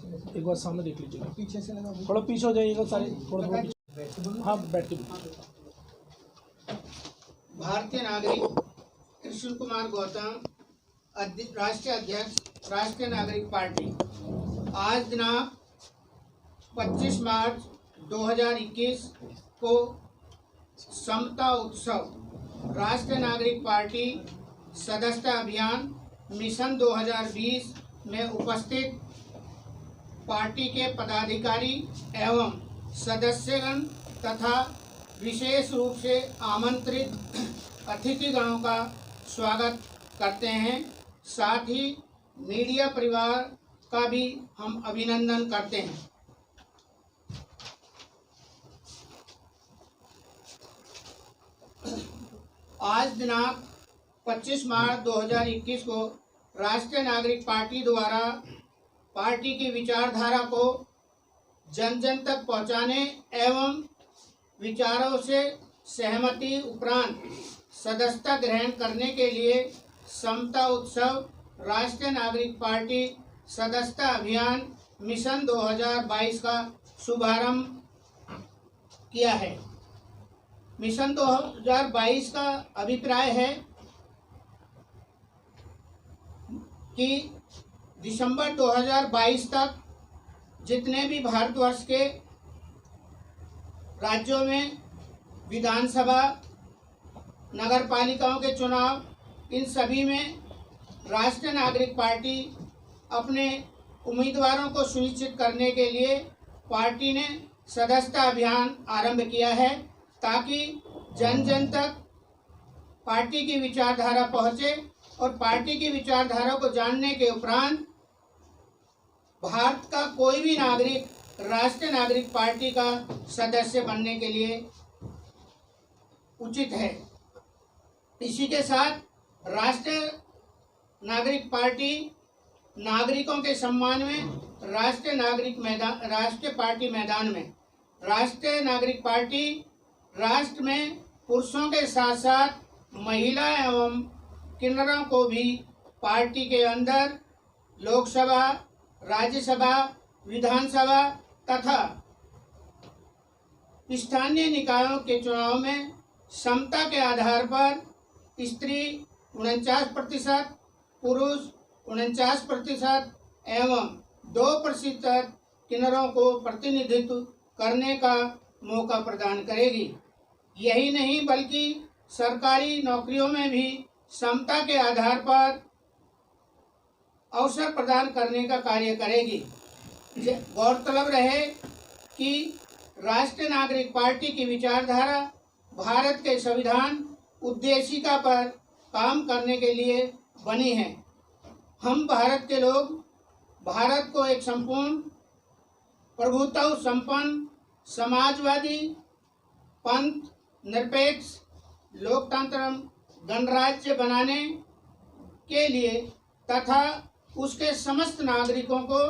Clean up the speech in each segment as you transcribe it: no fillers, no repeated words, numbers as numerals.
एक बार सामने देख लीजिएगा, पीछे से लगा, थोड़ा पीछे हो जाइएगा सारे, थोड़ा पीछे। हाँ बैठ के। भारतीय नागरिक कृष्ण कुमार गौतम, राष्ट्रीय अध्यक्ष राष्ट्रीय नागरिक पार्टी। आज दिनांक 25 मार्च 2021 को समता उत्सव राष्ट्रीय नागरिक पार्टी सदस्यता अभियान मिशन 2020 में उपस्थित पार्टी के पदाधिकारी एवं सदस्यगण तथा विशेष रूप से आमंत्रित अतिथिगणों का स्वागत करते हैं। साथ ही मीडिया परिवार का भी हम अभिनंदन करते हैं। आज दिनांक 25 मार्च 2021 को राष्ट्रीय नागरिक पार्टी द्वारा पार्टी की विचारधारा को जन जन तक पहुंचाने एवं विचारों से सहमति उपरांत सदस्यता ग्रहण करने के लिए समता उत्सव राष्ट्रीय नागरिक पार्टी सदस्यता अभियान मिशन 2022 का शुभारंभ किया है। मिशन 2022 का अभिप्राय है कि दिसंबर 2022 तक जितने भी भारतवर्ष के राज्यों में विधानसभा नगर पालिकाओं के चुनाव, इन सभी में राष्ट्रीय नागरिक पार्टी अपने उम्मीदवारों को सुनिश्चित करने के लिए पार्टी ने सदस्यता अभियान आरंभ किया है, ताकि जन जन तक पार्टी की विचारधारा पहुंचे और पार्टी की विचारधारा को जानने के उपरांत भारत का कोई भी नागरिक राष्ट्रीय नागरिक पार्टी का सदस्य बनने के लिए उचित है। इसी के साथ राष्ट्रीय नागरिक पार्टी नागरिकों के सम्मान में राष्ट्रीय पार्टी मैदान में राष्ट्रीय नागरिक पार्टी राष्ट्र में पुरुषों के साथ साथ महिला एवं किन्नरों को भी पार्टी के अंदर लोकसभा, राज्यसभा, विधानसभा तथा स्थानीय निकायों के चुनाव में समता के आधार पर स्त्री 49%, पुरुष 49% एवं 2% किन्नरों को प्रतिनिधित्व करने का मौका प्रदान करेगी। यही नहीं बल्कि सरकारी नौकरियों में भी समता के आधार पर अवसर प्रदान करने का कार्य करेगी। गौरतलब रहे कि राष्ट्रीय नागरिक पार्टी की विचारधारा भारत के संविधान उद्देशिका पर काम करने के लिए बनी है। हम भारत के लोग भारत को एक संपूर्ण प्रभुत्व संपन्न समाजवादी पंथ निरपेक्ष लोकतंत्र गणराज्य बनाने के लिए तथा उसके समस्त नागरिकों को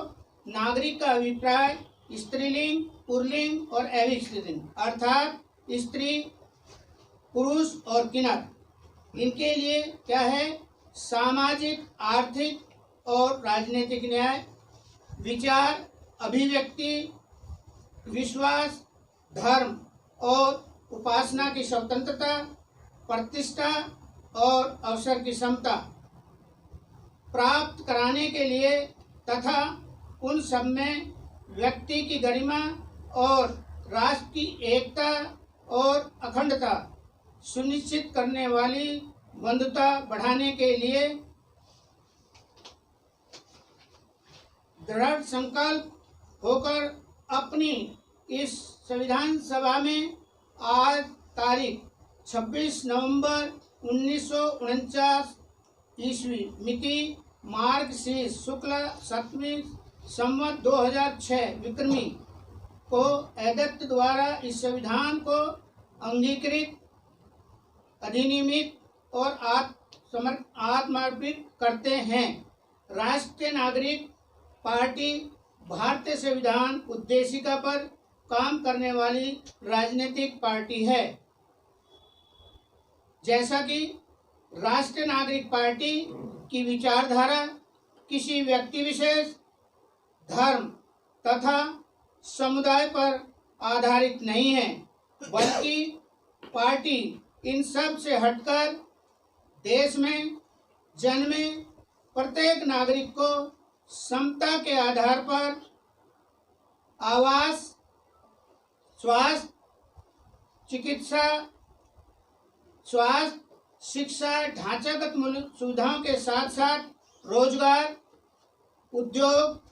नागरिक का अभिप्राय स्त्रीलिंग, पुल्लिंग और अविस्त्रीलिंग अर्थात स्त्री, पुरुष और किन्नर, इनके लिए क्या है, सामाजिक, आर्थिक और राजनीतिक न्याय, विचार, अभिव्यक्ति, विश्वास, धर्म और उपासना की स्वतंत्रता, प्रतिष्ठा और अवसर की समता प्राप्त कराने के लिए तथा उन सब में व्यक्ति की गरिमा और राष्ट्र की एकता और अखंडता सुनिश्चित करने वाली बंधुता बढ़ाने के लिए दृढ़ संकल्प होकर अपनी इस संविधान सभा में आज तारीख 26 नवंबर 1949 ईस्वी मिति मार्गशीर्ष शुक्ल 7वीं संवत 2006 विक्रमी को अध्यक्ष द्वारा इस संविधान को अंगीकृत, अधिनियमित और आत्मर्पित करते हैं। राष्ट्रीय नागरिक पार्टी भारतीय संविधान उद्देशिका पर काम करने वाली राजनीतिक पार्टी है। जैसा कि राष्ट्रीय नागरिक पार्टी की विचारधारा किसी व्यक्ति विशेष, धर्म, तथा समुदाय पर आधारित नहीं है, बल्कि पार्टी इन सब से हटकर देश में जन्मे प्रत्येक नागरिक को समता के आधार पर आवास, स्वास्थ्य, चिकित्सा, स्वास्थ्य, शिक्षा, ढांचागत मूलभूत सुविधाओं के साथ साथ रोजगार, उद्योग,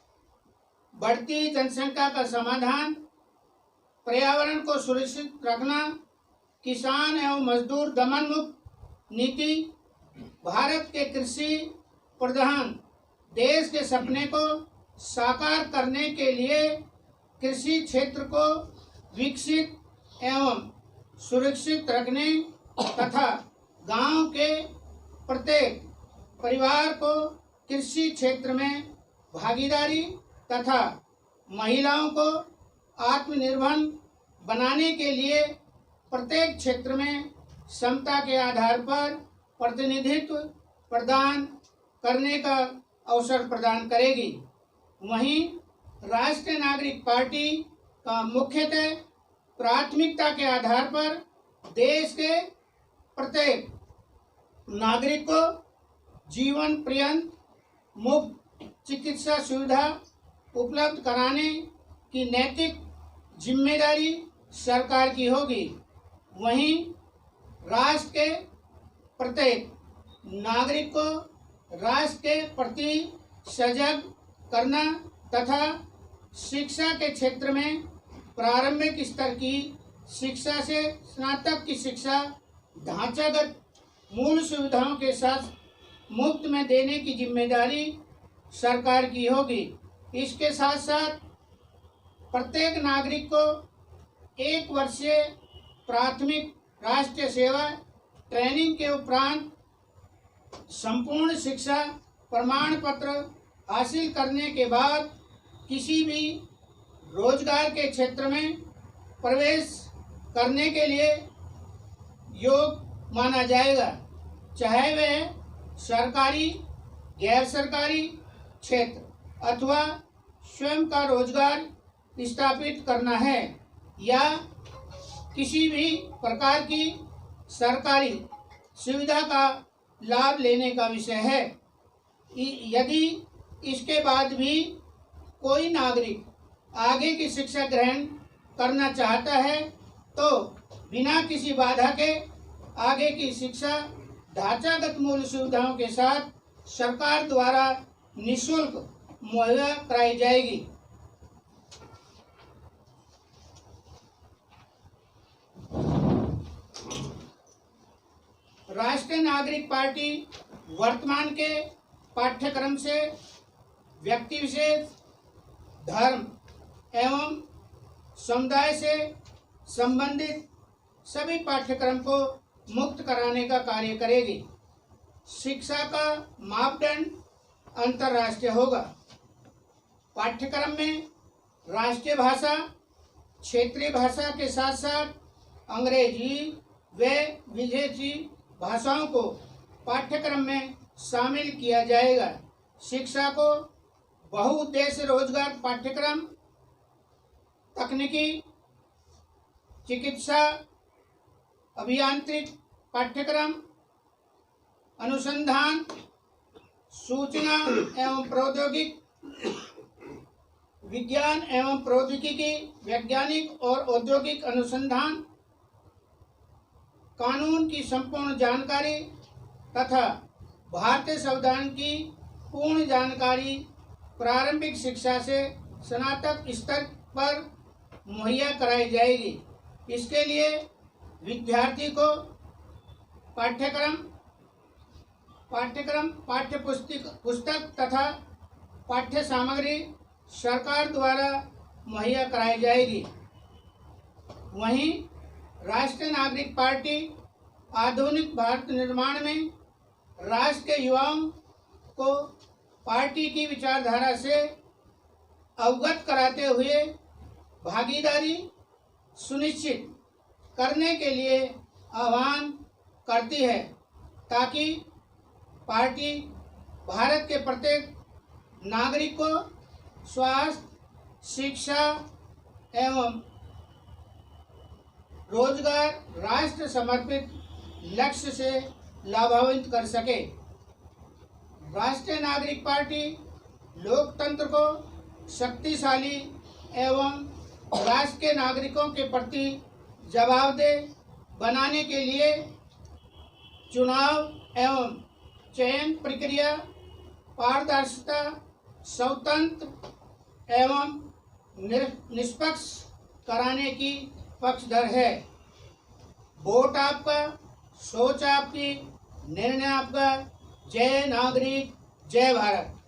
बढ़ती जनसंख्या का समाधान, पर्यावरण को सुरक्षित रखना, किसान एवं मजदूर दमन मुक्त नीति, भारत के कृषि प्रधान देश के सपने को साकार करने के लिए कृषि क्षेत्र को विकसित एवं सुरक्षित रखने तथा गांव के प्रत्येक परिवार को कृषि क्षेत्र में भागीदारी तथा महिलाओं को आत्मनिर्भर बनाने के लिए प्रत्येक क्षेत्र में समता के आधार पर प्रतिनिधित्व प्रदान करने का अवसर प्रदान करेगी। वहीं राष्ट्रीय नागरिक पार्टी का मुख्यतः प्राथमिकता के आधार पर देश के प्रत्येक नागरिक को जीवन पर्यंत मुफ्त चिकित्सा सुविधा उपलब्ध कराने की नैतिक जिम्मेदारी सरकार की होगी। वहीं राष्ट्र के प्रत्येक नागरिक को राष्ट्र के प्रति सजग करना तथा शिक्षा के क्षेत्र में प्रारंभिक स्तर की शिक्षा से स्नातक की शिक्षा ढांचागत मूल सुविधाओं के साथ मुफ्त में देने की जिम्मेदारी सरकार की होगी। इसके साथ साथ प्रत्येक नागरिक को 1 वर्षीय प्राथमिक राष्ट्रीय सेवा ट्रेनिंग के उपरांत संपूर्ण शिक्षा प्रमाण पत्र हासिल करने के बाद किसी भी रोजगार के क्षेत्र में प्रवेश करने के लिए योग्य माना जाएगा, चाहे वह सरकारी, गैर सरकारी क्षेत्र अथवा स्वयं का रोजगार स्थापित करना है या किसी भी प्रकार की सरकारी सुविधा का लाभ लेने का विषय है। यदि इसके बाद भी कोई नागरिक आगे की शिक्षा ग्रहण करना चाहता है तो बिना किसी बाधा के आगे की शिक्षा ढांचागत मूल सुविधाओं के साथ सरकार द्वारा निःशुल्क मुहैया कराई जाएगी। राष्ट्रीय नागरिक पार्टी वर्तमान के पाठ्यक्रम से व्यक्ति विशेष, धर्म एवं समुदाय से संबंधित सभी पाठ्यक्रम को मुक्त कराने का कार्य करेगी। शिक्षा का मापदंड अंतर्राष्ट्रीय होगा। पाठ्यक्रम में राष्ट्रीय भाषा, क्षेत्रीय भाषा के साथ साथ अंग्रेजी व विदेशी भाषाओं को पाठ्यक्रम में शामिल किया जाएगा। शिक्षा को बहुउद्देश्य रोजगार पाठ्यक्रम, तकनीकी, चिकित्सा, अभियांत्रिक पाठ्यक्रम, अनुसंधान, सूचना एवं प्रौद्योगिकी, विज्ञान एवं प्रौद्योगिकी, वैज्ञानिक और औद्योगिक अनुसंधान, कानून की संपूर्ण जानकारी तथा भारतीय संविधान की पूर्ण जानकारी प्रारंभिक शिक्षा से स्नातक स्तर पर मुहैया कराई जाएगी। इसके लिए विद्यार्थी को पाठ्य पुस्तक तथा पाठ्य सामग्री सरकार द्वारा मुहैया कराई जाएगी। वहीं राष्ट्रीय नागरिक पार्टी आधुनिक भारत निर्माण में राष्ट्र के युवाओं को पार्टी की विचारधारा से अवगत कराते हुए भागीदारी सुनिश्चित करने के लिए आह्वान करती है, ताकि पार्टी भारत के प्रत्येक नागरिक को स्वास्थ्य, शिक्षा एवं रोजगार राष्ट्र समर्पित लक्ष्य से लाभान्वित कर सके। राष्ट्रीय नागरिक पार्टी लोकतंत्र को शक्तिशाली एवं राष्ट्र के नागरिकों के प्रति जवाबदेह बनाने के लिए चुनाव एवं चयन प्रक्रिया पारदर्शिता, स्वतंत्र एवं निष्पक्ष कराने की पक्षधर है। वोट आपका, सोच आपकी, निर्णय आपका। जय नागरिक, जय भारत।